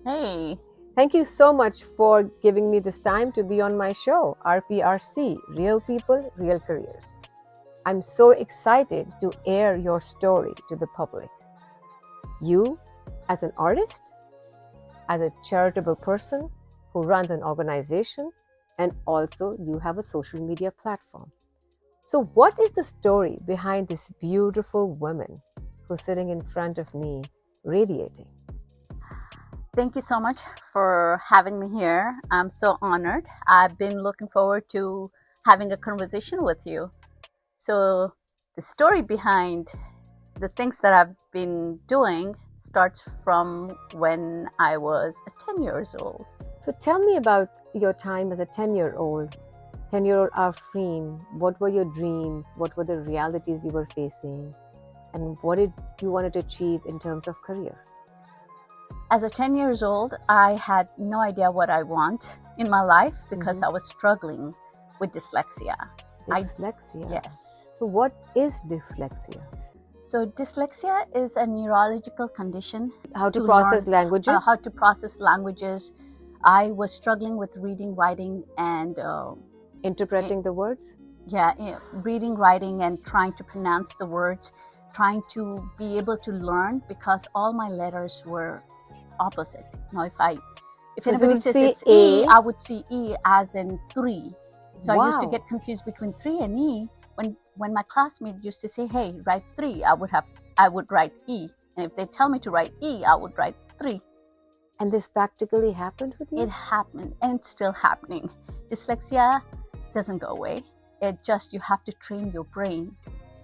Hey, Thank you so much for giving me this time to be on my show, RPRC, Real People, Real Careers. I'm so excited to air your story to the public. You, as an artist, as a charitable person who runs an organization, and also you have a social media platform. So, what is the story behind this beautiful woman who's sitting in front of me, radiating? thank you so much for having me here. I'm so honored. I've been looking forward to having a conversation with you. So, the story behind the things that I've been doing starts from when I was 10 years old. So, tell me about your time as a 10-year-old. 10-year-old Afreen, what were your dreams? What were the realities you were facing? And what did you wanted to achieve in terms of career? As a 10 years old, I had no idea what I want in my life because I was struggling with dyslexia. Dyslexia? Yes. So, what is dyslexia? So dyslexia is a neurological condition. How to process languages? How to process languages. I was struggling with reading, writing, and interpreting the words? reading, writing, and trying to pronounce the words, trying to be able to learn because all my letters were opposite. Now, if anybody says it's E, I would see E as in 3. So I used to get confused between 3 and E. When my classmate used to say, "Hey, write 3," I would write E, and if they tell me to write E, I would write 3. And this practically happened with you? It happened, and it's still happening. Dyslexia doesn't go away. It just, you have to train your brain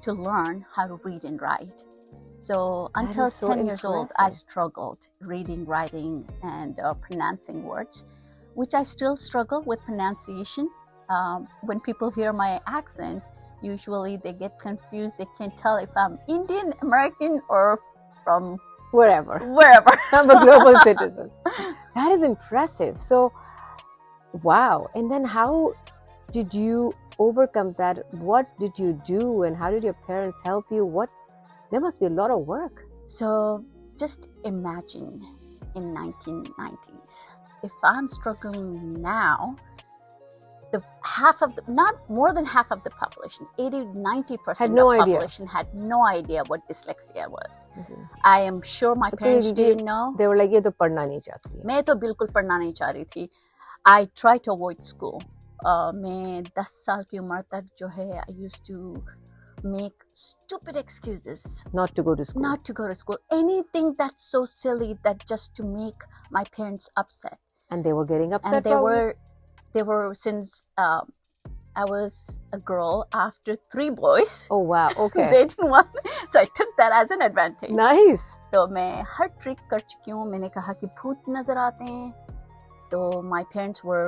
to learn how to read and write. So until 10 years old, I struggled reading, writing, and pronouncing words, which I still struggle with pronunciation. When people hear my accent, usually they get confused. They can't tell if I'm Indian, American, or from wherever. I'm a global citizen. That is impressive. So, wow. And then how did you overcome that? What did you do, and how did your parents help you? There must be a lot of work. So just imagine in 1990s, if I'm struggling now, not more than half of the population, 80-90% of the population had no idea what dyslexia was. I am sure my parents didn't know. They were like, "ये तो पढ़ना नहीं चाहती है." मैं तो बिल्कुल पढ़ना नहीं चाह रही थी. I tried to avoid school. मैं 10 साल की उम्र तक जो है, I used to make stupid excuses not to go to school. Anything that's so silly that just to make my parents upset. And they were getting upset. And they were since I was a girl after 3 boys. Oh wow, okay. They didn't want, so I took that as an advantage. Nice. तो मैं हर trick कर चुकी हूँ. मैंने कहा कि भूत नजर आते हैं. तो my parents were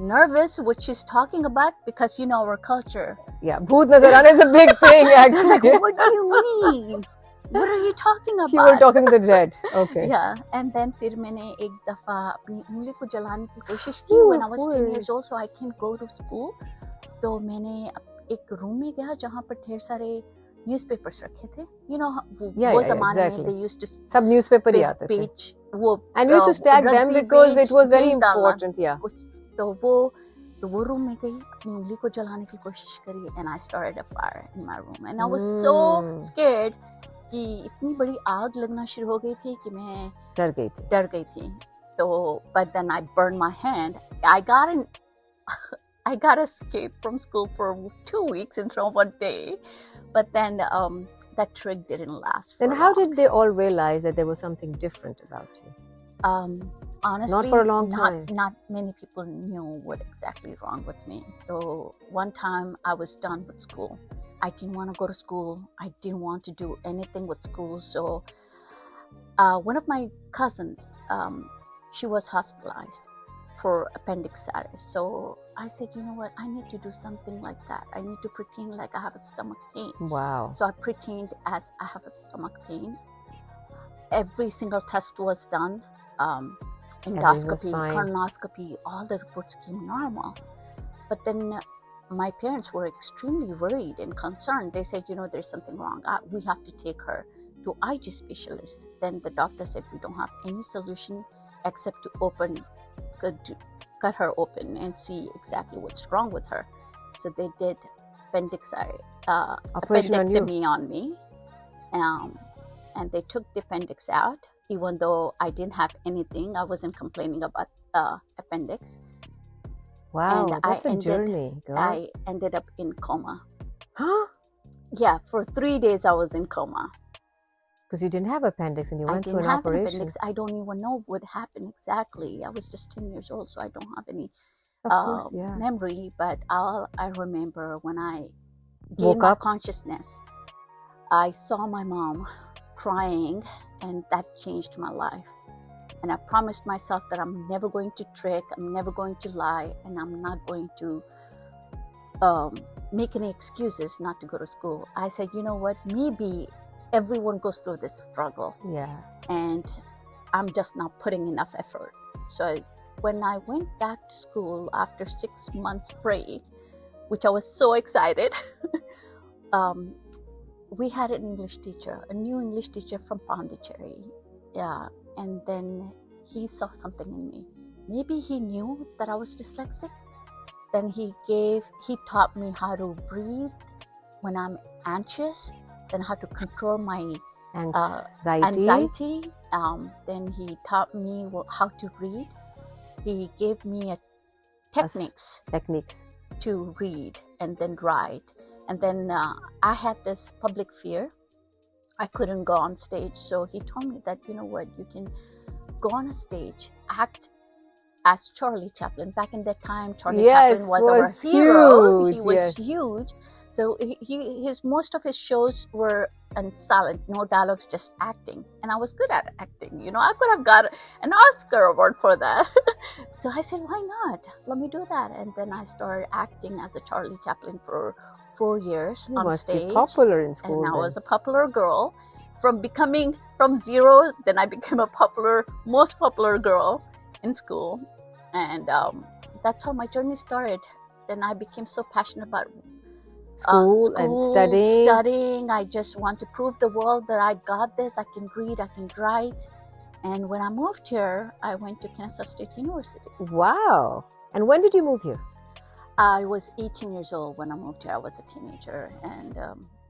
nervous what she's talking about because you know our culture. Yeah, bhoot nazar aana is a big thing actually. I was like, what do you mean? What are you talking about? You were talking to the dead. Okay. Yeah, and then फिर मैंने एक दफा अपनी उंगली को जलाने की कोशिश की when I was 10 years old, so I can't go to school. तो मैंने एक रूम में गया जहाँ पर ढेर सारे newspapers रखे थे. You know, वो ज़माने में they used to सब newspaper ही आते थे. And we used to stack them because it was very important. Yeah. तो वो रूम में गई, अपनी उंगली को जलाने की कोशिश करी, and I started a fire in my room, and I was so scared कि इतनी बड़ी आग लगना शुरू हो गई थी कि मैं डर गई थी. तो but then I burned my hand. I got escaped from school for 2 weeks instead of 1 day, but then that trick didn't last. Then how did they all realize that there was something different about you? Honestly, not for a long time. Not many people knew what exactly wrong with me. So one time I was done with school. I didn't want to go to school. I didn't want to do anything with school. So one of my cousins, she was hospitalized for appendicitis. So I said, you know what? I need to do something like that. I need to pretend like I have a stomach pain. Wow. So I pretend as I have a stomach pain. Every single test was done. Endoscopy, colonoscopy, all the reports came normal. But then my parents were extremely worried and concerned. They said, you know, there's something wrong. We have to take her to IT specialist. Then the doctor said, we don't have any solution. except to cut her open and see exactly what's wrong with her. So they did appendectomy on me, and they took the appendix out. Even though I didn't have anything, I wasn't complaining about appendix. Wow, and that's a journey. I ended up in coma. Huh? Yeah, for 3 days I was in coma. Because you didn't have appendix and you went through an operation. Appendix. I don't even know what happened exactly. I was just 10 years old, so I don't have any memory. But all I remember, when I gained my consciousness, I saw my mom crying, and that changed my life. And I promised myself that I'm never going to trick, I'm never going to lie, and I'm not going to make any excuses not to go to school. I said, you know what, maybe everyone goes through this struggle. Yeah. And I'm just not putting enough effort. So when I went back to school after 6 months break, which I was so excited, we had an English teacher, a new English teacher from Pondicherry. Yeah. And then he saw something in me. Maybe he knew that I was dyslexic. Then he taught me how to breathe when I'm anxious, then how to control my anxiety. Then he taught me how to read. He gave me techniques to read and then write. And then I had this public fear. I couldn't go on stage. So he told me that, you know what, you can go on a stage, act as Charlie Chaplin. Back in that time, Charlie Chaplin was our hero. He was huge. So most of his shows were silent, no dialogues, just acting. And I was good at acting. You know, I could have got an Oscar award for that. So I said, why not? Let me do that. And then I started acting as a Charlie Chaplin for 4 years on stage. Be popular in school. And I was a popular girl. From zero, then I became a most popular girl in school. And that's how my journey started. Then I became so passionate about school and studying. I just want to prove the world that I got this. I can read, I can write. And when I moved here, I went to Kennesaw State University. Wow. And when did you move here? I was 18 years old when I moved here. I was a teenager. And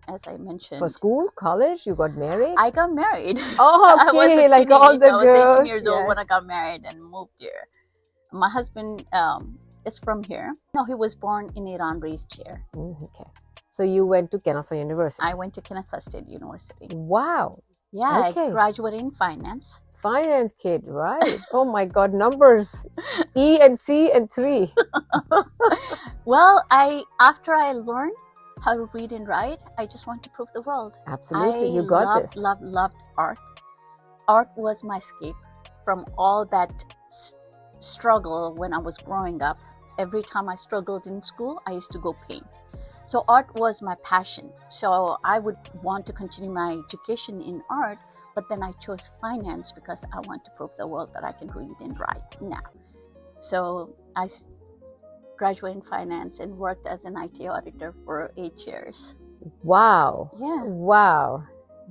as I mentioned, for school, college, you got married? I got married. Oh, okay. Like all the girls. I was 18 years old when I got married and moved here. My husband is from here. No, he was born in Iran, raised here. Okay. So you went to Kennesaw University? I went to Kennesaw State University. Wow. Yeah, I graduated in finance. Finance kid, right? Oh my God, numbers. E and C and 3. Well, after I learned how to read and write, I just want to prove the world. Absolutely, you got this. Loved art. Art was my escape from all that struggle when I was growing up. Every time I struggled in school, I used to go paint. So art was my passion. So I would want to continue my education in art, but then I chose finance because I want to prove the world that I can read and write now. So I graduated in finance and worked as an IT auditor for 8 years. Wow. Yeah. Wow.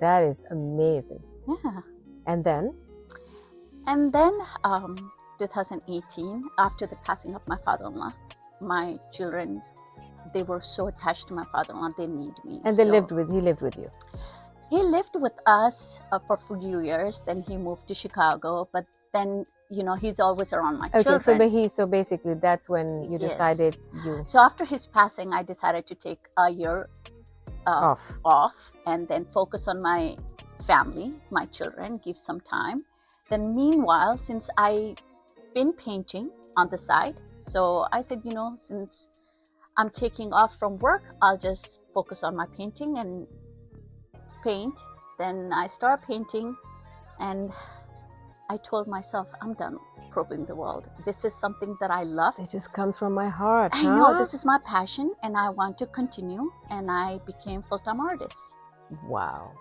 That is amazing. Yeah. And then? 2018, after the passing of my father-in-law, my children, they were so attached to my father-in-law, they need me. And he lived with you? He lived with us for a few years. Then he moved to Chicago. But then, he's always around my children. Okay, so basically that's when you decided So after his passing, I decided to take a year off and then focus on my family, my children, give some time. Then meanwhile, since I've been painting on the side, so I said, since I'm taking off from work, I'll just focus on my painting and paint. Then I started painting and I told myself, I'm done proving the world. This is something that I love. It just comes from my heart. I know, this is my passion and I want to continue. And I became full-time artist. Wow.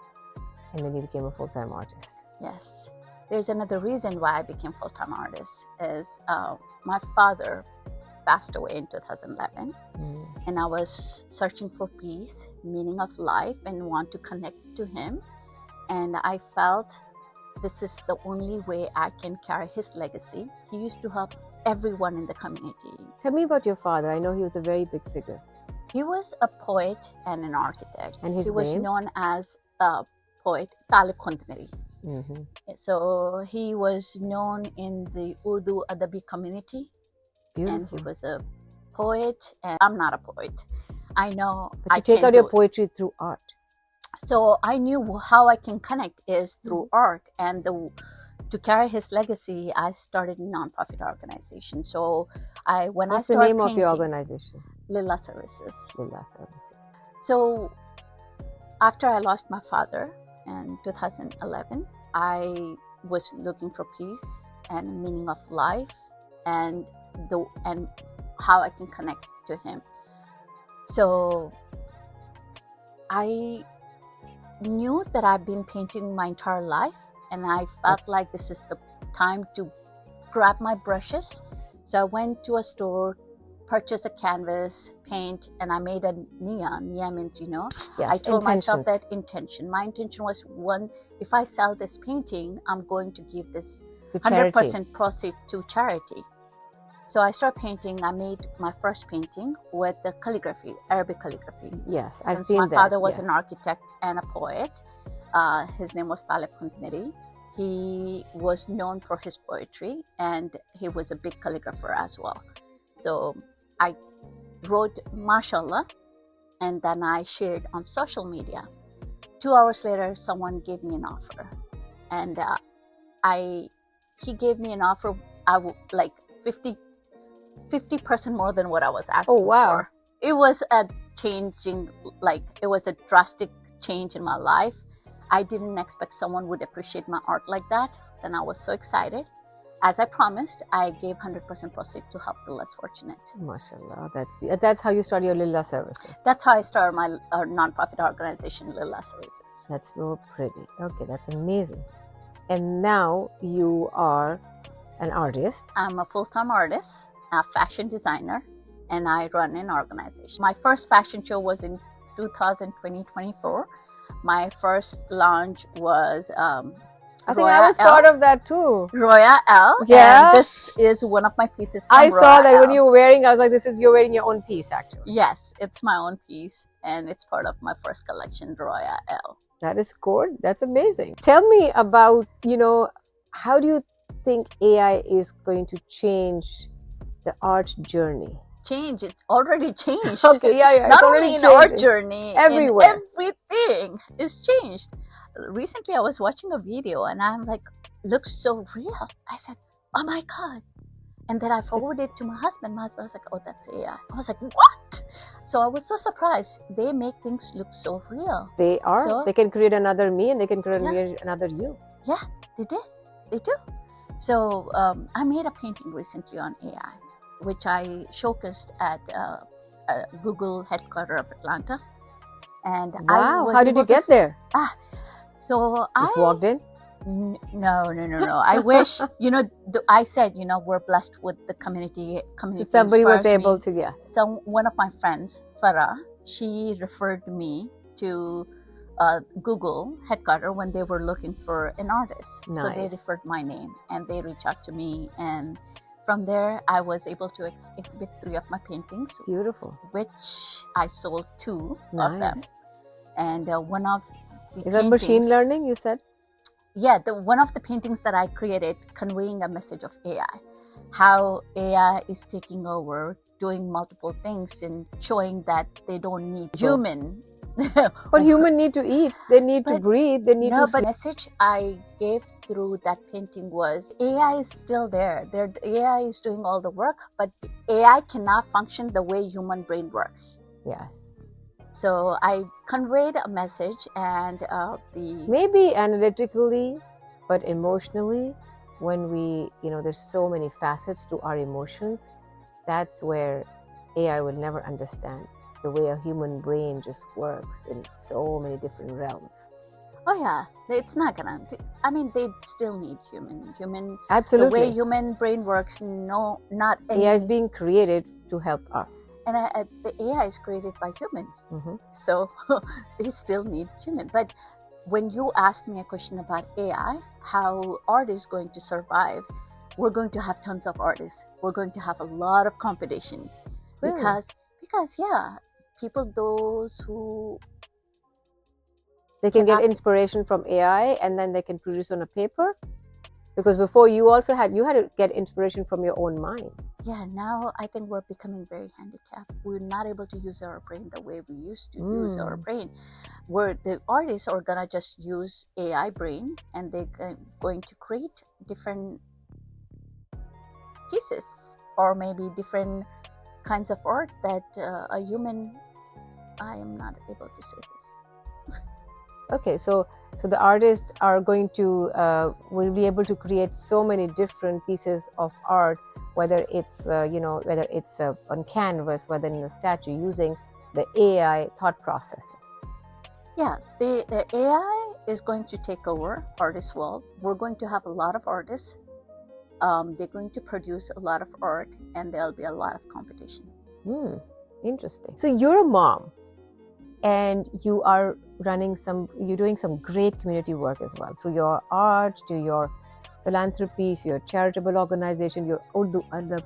And then you became a full-time artist. Yes. There's another reason why I became full-time artist is my father passed away in 2011 and I was searching for peace, meaning of life, and want to connect to him. And I felt this is the only way I can carry his legacy. He used to help everyone in the community. Tell me about your father. I know he was a very big figure. He was a poet and an architect. And his he was name? known as a poet, Syed Khundmiri. Mm-hmm. So he was known in the Urdu Adabi community. Beautiful. And he was a poet, and I'm not a poet. I know But you take out your poetry through art. So I knew how I can connect is through art, and to carry his legacy, I started a nonprofit organization. So What's the name of your organization? Lillah Services. Lillah Services. So after I lost my father in 2011, I was looking for peace and meaning of life, and how I can connect to him. So I knew that I've been painting my entire life, and I felt like this is the time to grab my brushes. So I went to a store, purchased a canvas, paint, and I made a neon. Neon means, Yes, I told myself that my intention was, one, if I sell this painting, I'm going to give this 100% proceed to charity. So I started painting. I made my first painting with the calligraphy, Arabic calligraphy. Yes, Since I've seen that. My father was an architect and a poet. His name was Syed Khundmiri. He was known for his poetry, and he was a big calligrapher as well. So I wrote Mashallah, and then I shared on social media. 2 hours later, someone gave me an offer, and he gave me an offer. I would like 50% more than what I was asking. Oh, wow. for. It was a drastic change in my life. I didn't expect someone would appreciate my art like that. Then I was so excited. As I promised, I gave 100% proceed to help the less fortunate. MashaAllah, that's how you started your Lillah Services. That's how I started my nonprofit organization, Lillah Services. That's so pretty. Okay, that's amazing. And now you are an artist. I'm a full-time artist, a fashion designer, and I run an organization. My first fashion show was in 2024. My first launch was I think I was part of that too. Roya L. Yeah. And this is one of my pieces from I saw that L. when you were wearing, I was like, you're wearing your own piece actually. Yes, it's my own piece, and it's part of my first collection, Roya L. That is good. That's amazing. Tell me about, how do you think AI is going to change the art journey? It already changed. Okay, yeah. Not only in our journey, everywhere. Everything is changed. Recently, I was watching a video, and I'm like, looks so real. I said, oh my God. And then I forwarded it to my husband. My husband was like, oh, that's AI. I was like, what? So I was so surprised. They make things look so real. They are. So, they can create another me, and they can create another you. Yeah, they did. They do. So I made a painting recently on AI, which I showcased at Google headquarters of Atlanta. And wow, how did you get there? So just walked in? No. I wish, I said, we're blessed with the community. Somebody was able to, yeah. So one of my friends, Farah, she referred me to Google headquarters when they were looking for an artist. Nice. So they referred my name, and they reached out to me, and from there I was able to exhibit 3 of my paintings. Beautiful. Which I sold 2 of them. And one of the Is that machine learning, you said? Yeah, one of the paintings that I created conveying a message of AI. How AI is taking over, doing multiple things, and showing that they don't need human. But human need to eat. They need to breathe. They need to. No, but the message I gave through that painting was AI is still there. AI is doing all the work, but AI cannot function the way human brain works. Yes. So I conveyed a message, and maybe analytically, but emotionally, when we, there's so many facets to our emotions, that's where AI will never understand the way a human brain just works in so many different realms. Oh yeah, it's not gonna. They still need human. Absolutely. The way human brain works. No, not any. AI is being created to help us. And the AI is created by human. Mm-hmm. So they still need human. But when you asked me a question about AI, how art is going to survive, we're going to have tons of artists. We're going to have a lot of competition. Really? Because yeah, people, those who they can get inspiration from AI and then they can produce on a paper? Because before you had to get inspiration from your own mind. Yeah, now I think we're becoming very handicapped. We're not able to use our brain the way we used to use our brain. Where the artists are gonna just use AI brain and they're going to create different pieces or maybe different kinds of art that a human, I am not able to say this. Okay, so the artists are going to will be able to create so many different pieces of art, whether it's whether it's on canvas, whether in a statue, using the AI thought processes. Yeah, the AI is going to take over artist world. We're going to have a lot of artists. They're going to produce a lot of art, and there'll be a lot of competition. Interesting. So you're a mom, and you are you're doing some great community work as well through your art, to your philanthropies, your charitable organization, your Urdu and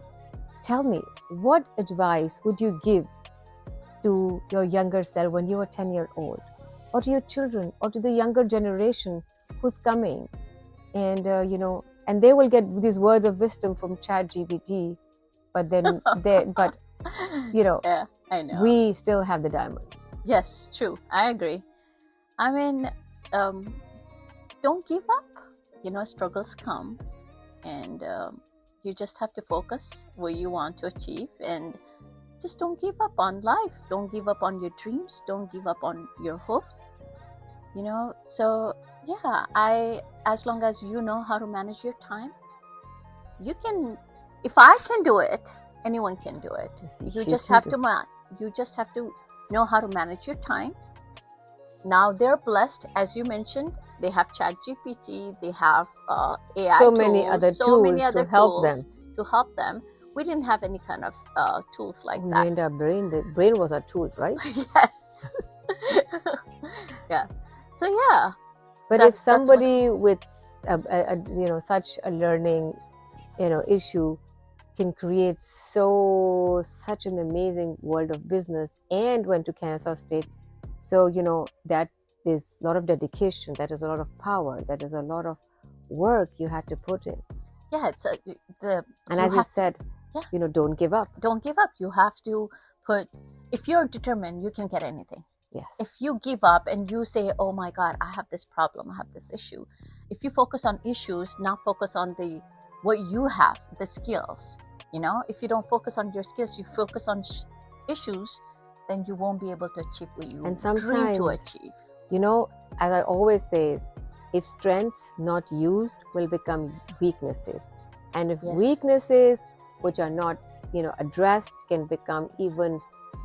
Tell me, what advice would you give to your younger self when you were 10-year-old, or to your children, or to the younger generation who's coming, and and they will get these words of wisdom from ChatGPT, but then yeah, I know. We still have the diamonds. Yes, true. I agree. I mean, don't give up. Struggles come, and you just have to focus where you want to achieve, and just don't give up on life. Don't give up on your dreams. Don't give up on your hopes. So yeah, as long as you know how to manage your time, you can. If I can do it, anyone can do it. You just have to know how to manage your time. Now they're blessed, as you mentioned. They have ChatGPT. They have AI so tools, many other tools to help them. We didn't have any kind of tools like that. We named our brain. The brain was our tools, right? Yes. Yeah. So yeah. But if somebody with such a learning issue can create such an amazing world of business and went to Kennesaw State, so that is a lot of dedication, that is a lot of power, that is a lot of work you had to put in. Yeah, it's and as you said, don't give up. Don't give up. You have to if you're determined, you can get anything. Yes. If you give up and you say, oh my God, I have this problem, I have this issue. If you focus on issues, not focus on what you have, the skills. If you don't focus on your skills, you focus on issues, then you won't be able to achieve what you dream to achieve. As I always say, if strengths not used will become weaknesses. And if weaknesses which are not, addressed can become even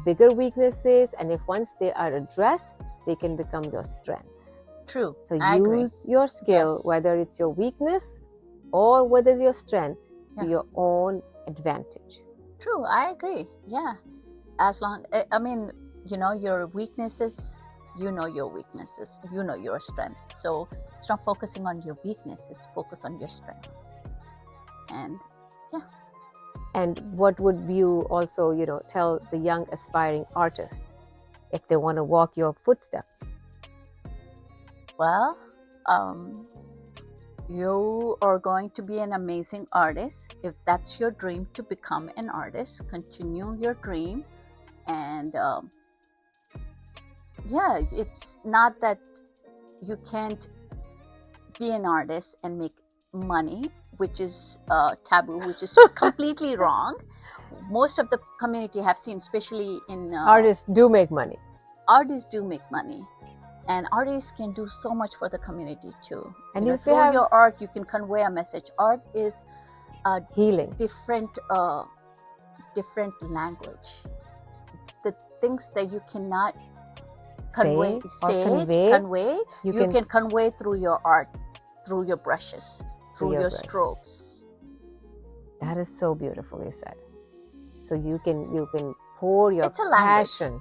bigger weaknesses. And if once they are addressed, they can become your strengths. True. So use your skill, whether it's your weakness or whether it's your strength, to your own advantage. True. I agree. Yeah. As long, your weaknesses, your weaknesses, your strength. So stop focusing on your weaknesses, focus on your strength. And And what would you also, tell the young aspiring artist if they want to walk your footsteps? Well, you are going to be an amazing artist. If that's your dream to become an artist, continue your dream. And it's not that you can't be an artist and make money, which is taboo, which is completely wrong. Most of the community have seen, especially in artists do make money. Artists do make money, and artists can do so much for the community too. And if through your art, you can convey a message. Art is a healing, different language. The things that you cannot convey, you can convey through your art, through your brushes, through your strokes. That is so beautifully said. So you can pour your passion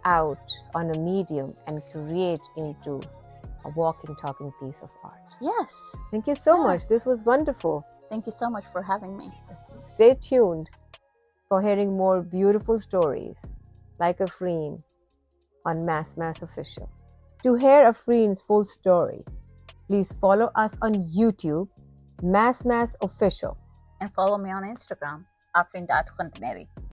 out on a medium and create into a walking, talking piece of art. Yes. Thank you so Yeah. much. This was wonderful. Thank you so much for having me. Stay tuned for hearing more beautiful stories like Afreen on MasMas.Official. To hear Afreen's full story, please follow us on YouTube, MasMas.Official. And follow me on Instagram, Afreen Khundmiri.